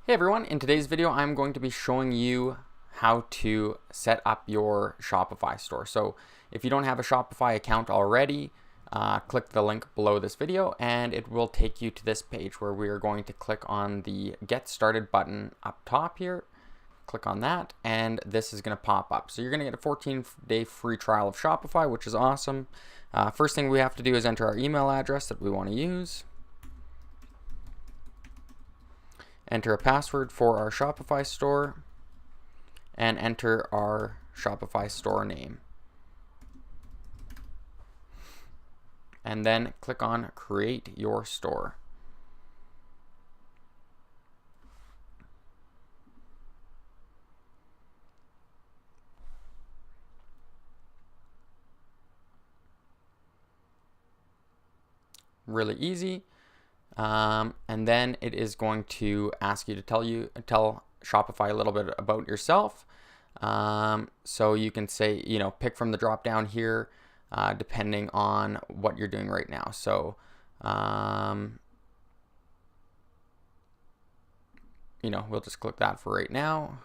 Hey everyone, in today's video I'm going to be showing you how to set up your Shopify store. So if you don't have a Shopify account already, click the link below this video and it will take you to this page where we are going to click on the Get Started button up top here. Click on that and this is going to pop up. So you're going to get a 14-day free trial of Shopify, which is awesome. First thing we have to do is enter our email address that we want to use. Enter a password for our Shopify store and enter our Shopify store name. And then click on Create Your Store. Really easy. And then it is going to ask you to tell Shopify a little bit about yourself. So you can say, pick from the drop down here, depending on what you're doing right now. So, we'll just click that for right now.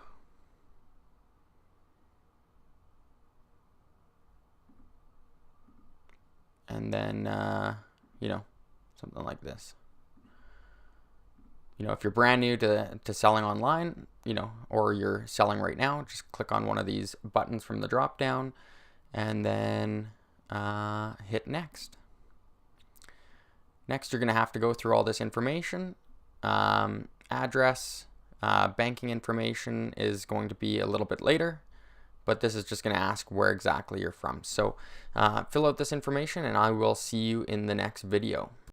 And then, something like this. If you're brand new to selling online, or you're selling right now, just click on one of these buttons from the drop down and then hit next. Next, you're going to have to go through all this information. Address, banking information is going to be a little bit later, but this is just going to ask where exactly you're from. So fill out this information and I will see you in the next video.